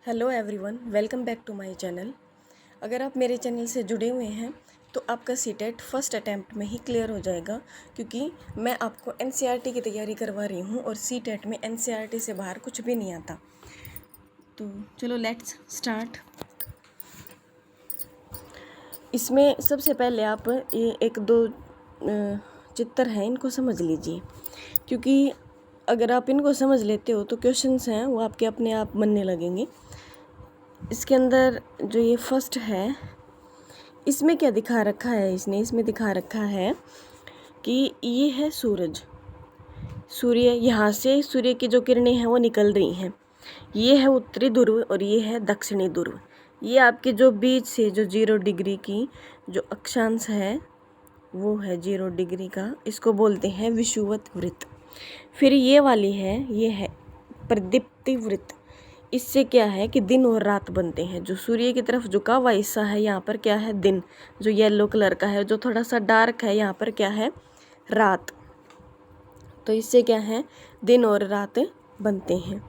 Hello everyone, welcome back to my channel. अगर आप मेरे चैनल से जुड़े हुए हैं तो आपका सीटेट फर्स्ट अटैम्प्ट में ही क्लियर हो जाएगा, क्योंकि मैं आपको एनसीईआरटी की तैयारी करवा रही हूँ और सीटेट में एनसीईआरटी से बाहर कुछ भी नहीं आता। तो चलो लेट्स स्टार्ट। इसमें सबसे पहले आप ये एक दो चित्र हैं, इनको समझ लीजिए, क्योंकि अगर आप इनको समझ लेते हो तो क्वेश्चंस हैं वो आपके अपने आप बनने लगेंगे। इसके अंदर जो ये फर्स्ट है, इसमें क्या दिखा रखा है, इसमें दिखा रखा है कि ये है सूरज। सूर्य, यहाँ से सूर्य की जो किरणें हैं वो निकल रही हैं। ये है उत्तरी ध्रुव और ये है दक्षिणी ध्रुव। ये आपके जो बीच से जो 0 डिग्री की जो अक्षांश है वो है 0 डिग्री का, इसको बोलते हैं विषुवत वृत्त। फिर ये वाली है, ये है प्रदीप्ति वृत्त। इससे क्या है कि दिन और रात बनते हैं। जो सूर्य की तरफ झुका हुआ हिस्सा है, यहाँ पर क्या है, दिन, जो येलो कलर का है, जो थोड़ा सा डार्क है, यहाँ पर क्या है, रात। तो इससे क्या है, दिन और रात बनते हैं।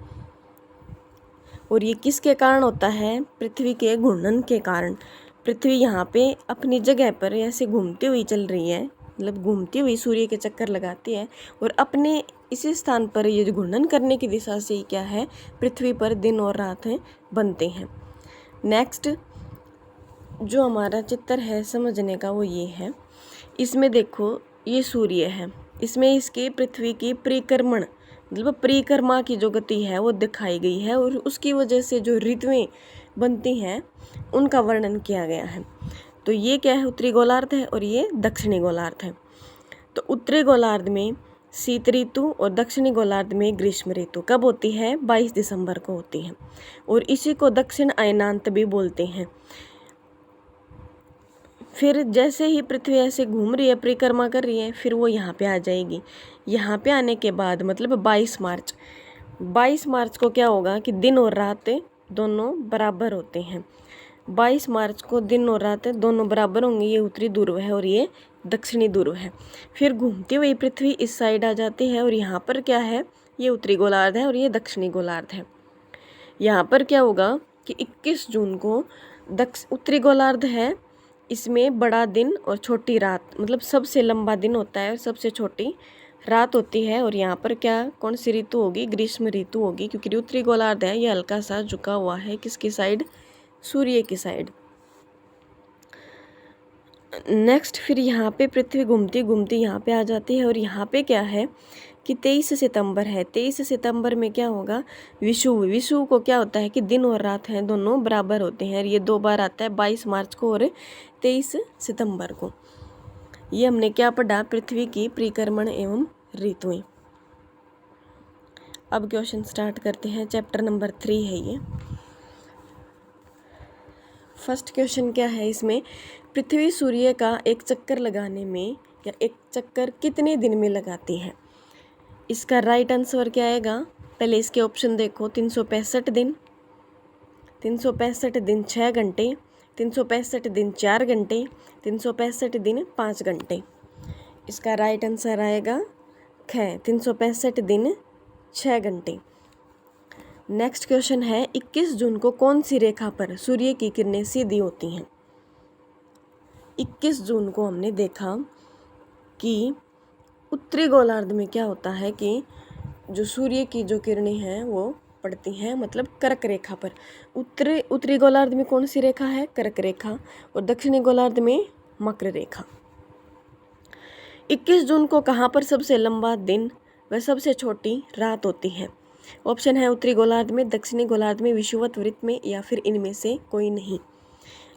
और ये किसके कारण होता है? पृथ्वी के घूर्णन के कारण। पृथ्वी यहाँ पे अपनी जगह पर ऐसे घूमती हुई चल रही है, मतलब घूमती हुई सूर्य के चक्कर लगाती है, और अपने इसी स्थान पर ये घूर्णन करने की दिशा से ही क्या है, पृथ्वी पर दिन और रात बनते हैं। नेक्स्ट जो हमारा चित्र है समझने का वो ये है। इसमें देखो, ये सूर्य है, इसमें इसके पृथ्वी की परिक्रमण मतलब परिक्रमा की जो गति है वो दिखाई गई है, और उसकी वजह से जो ऋतुएं बनती हैं उनका वर्णन किया गया है। तो ये क्या है, उत्तरी गोलार्ध है और ये दक्षिणी गोलार्ध है। तो उत्तरी गोलार्ध में शीत ऋतु और दक्षिणी गोलार्ध में ग्रीष्म ऋतु कब होती है? 22 दिसंबर को होती है, और इसी को दक्षिण अयनांत भी बोलते हैं। फिर जैसे ही पृथ्वी ऐसे घूम रही है, परिक्रमा कर रही है, फिर वो यहाँ पे आ जाएगी। यहाँ पे आने के बाद मतलब 22 मार्च को क्या होगा कि दिन और रात दोनों बराबर होते हैं। 22 मार्च को दिन और रात दोनों बराबर होंगे। ये उत्तरी ध्रुव है और ये दक्षिणी ध्रुव है। फिर घूमती हुई पृथ्वी इस साइड आ जाती है, और यहाँ पर क्या है, ये उत्तरी गोलार्ध है और ये दक्षिणी गोलार्ध है। यहाँ पर क्या होगा कि 21 जून को उत्तरी गोलार्ध है, इसमें बड़ा दिन और छोटी रात, मतलब सबसे लंबा दिन होता है और सबसे छोटी रात होती है। और यहाँ पर क्या, कौन सी ऋतु होगी? ग्रीष्म ऋतु होगी, क्योंकि उत्तरी गोलार्ध है ये हल्का सा झुका हुआ है, किसकी साइड? सूर्य की साइड। नेक्स्ट फिर यहाँ पे पृथ्वी घूमती घूमती यहाँ पे आ जाती है, और यहाँ पे क्या है कि 23 सितंबर है। 23 सितंबर में क्या होगा? विषुव। विषुव को क्या होता है कि दिन और रात हैं दोनों बराबर होते हैं, और ये 2 बार आता है, 22 मार्च को और 23 सितंबर को। ये हमने क्या पढ़ा? पृथ्वी की परिक्रमण एवं ऋतुएं। अब क्वेश्चन स्टार्ट करते हैं। चैप्टर नंबर 3 है ये। फर्स्ट क्वेश्चन क्या है इसमें? पृथ्वी सूर्य का एक चक्कर लगाने में या एक चक्कर कितने दिन में लगाती है? इसका राइट आंसर क्या आएगा? पहले इसके ऑप्शन देखो। 365 दिन, 365 दिन 6 घंटे, 365 दिन 4 घंटे, 365 दिन 5 घंटे। इसका राइट आंसर आएगा ख, 365 दिन 6 घंटे। नेक्स्ट क्वेश्चन है, 21 जून को कौन सी रेखा पर सूर्य की किरणें सीधी होती हैं? 21 जून को हमने देखा कि उत्तरी गोलार्ध में क्या होता है कि जो सूर्य की जो किरणें हैं वो पड़ती हैं, मतलब कर्क रेखा पर। उत्तरी गोलार्ध में कौन सी रेखा है? कर्क रेखा, और दक्षिणी गोलार्ध में मकर रेखा। 21 जून को कहाँ पर सबसे लंबा दिन व सबसे छोटी रात होती है? ऑप्शन है उत्तरी गोलार्ध में, दक्षिणी गोलार्ध में, विषुवत वृत्त में, या फिर इनमें से कोई नहीं।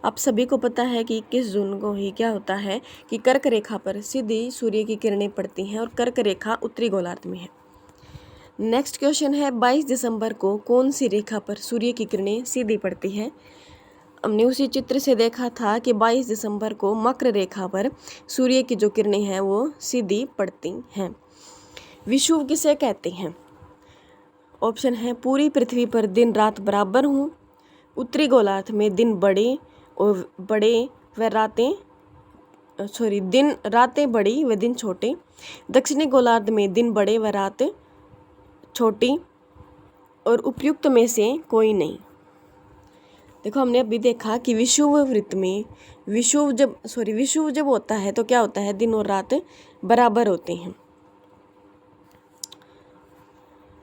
आप सभी को पता है कि 21 जून को ही क्या होता है कि कर्क रेखा पर सीधी सूर्य की किरणें पड़ती हैं, और कर्क रेखा उत्तरी गोलार्ध में है। नेक्स्ट क्वेश्चन है, 22 दिसंबर को कौन सी रेखा पर सूर्य की किरणें सीधी पड़ती है? हमने उसी चित्र से देखा था कि 22 दिसंबर को मकर रेखा पर सूर्य की जो किरणें हैं वो सीधी पड़ती हैं। विषुव किसे कहते हैं? ऑप्शन है पूरी पृथ्वी पर दिन रात बराबर हों, उत्तरी गोलार्ध में दिन बड़े व रातें बड़ी व दिन छोटे, दक्षिणी गोलार्ध में दिन बड़े व रात छोटी, और उपयुक्त में से कोई नहीं। देखो हमने अभी देखा कि विषुववृत्त में विषुव जब होता है तो क्या होता है, दिन और रात बराबर होते हैं।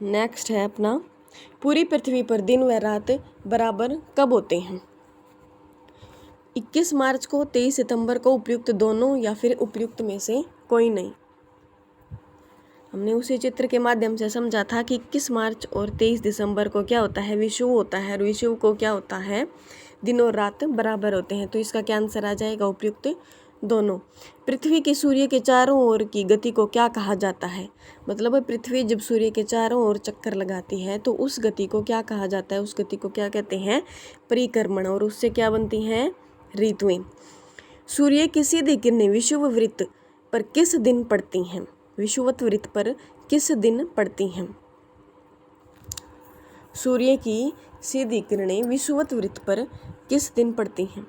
नेक्स्ट है अपना, पूरी पृथ्वी पर दिन व रात बराबर कब होते हैं? 21 मार्च को, 23 सितंबर को, उपयुक्त दोनों या फिर उपयुक्त में से कोई नहीं। हमने उसी चित्र के माध्यम से समझा था कि 21 मार्च और 23 दिसंबर को क्या होता है, विषुव होता है, और विषुव को क्या होता है, दिन और रात बराबर होते हैं। तो इसका क्या आंसर आ जाएगा, उपयुक्त दोनों। पृथ्वी की सूर्य के चारों ओर की गति को क्या कहा जाता है? मतलब पृथ्वी जब सूर्य के चारों ओर चक्कर लगाती है तो उस गति को क्या कहा जाता है, उस गति को क्या कहते हैं, परिक्रमण, और उससे क्या बनती हैं, ऋतुएं। सूर्य की सीधी किरणें विषुववृत्त पर किस दिन पड़ती हैं? विषुवत पर किस दिन पड़ती हैं? सूर्य की सीधी किरणें विषुवत वृत्त पर किस दिन पड़ती हैं?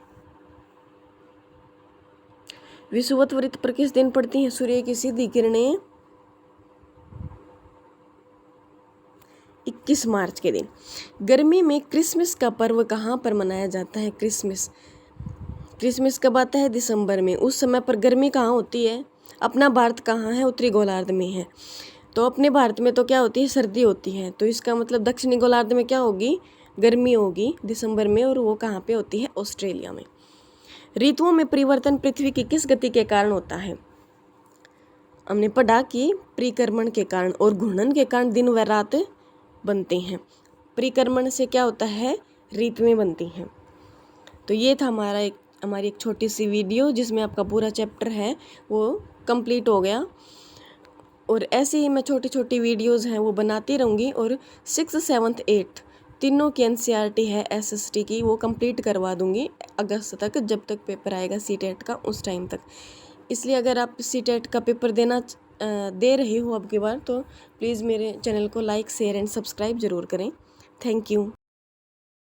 विषुवत वृत्त पर किस दिन पड़ती हैं सूर्य की सीधी किरणें? 21 मार्च के दिन। गर्मी में क्रिसमस का पर्व कहाँ पर मनाया जाता है? क्रिसमस कब आता है? दिसंबर में। उस समय पर गर्मी कहाँ होती है? अपना भारत कहाँ है? उत्तरी गोलार्ध में है। तो अपने भारत में तो क्या होती है, सर्दी होती है। तो इसका मतलब दक्षिणी गोलार्ध में क्या होगी, गर्मी होगी दिसंबर में, और वो कहाँ पे होती है, ऑस्ट्रेलिया में। ऋतुओं में परिवर्तन पृथ्वी की किस गति के कारण होता है? हमने पढ़ा कि परिक्रमण के कारण और घूर्णन के कारण दिन व रात बनते हैं। परिक्रमण से क्या होता है, ऋतुएं बनती हैं। तो ये था हमारी एक छोटी सी वीडियो जिसमें आपका पूरा चैप्टर है वो कंप्लीट हो गया। और ऐसे ही मैं छोटी छोटी वीडियोस हैं वो बनाती रहूँगी। और 6th 7th 8th तीनों की NCERT है SST की, वो कंप्लीट करवा दूँगी अगस्त तक, जब तक पेपर आएगा CTET का उस टाइम तक। इसलिए अगर आप CTET का पेपर दे रहे हो अब की बार, तो प्लीज़ मेरे चैनल को लाइक, शेयर एंड सब्सक्राइब ज़रूर करें। Thank you.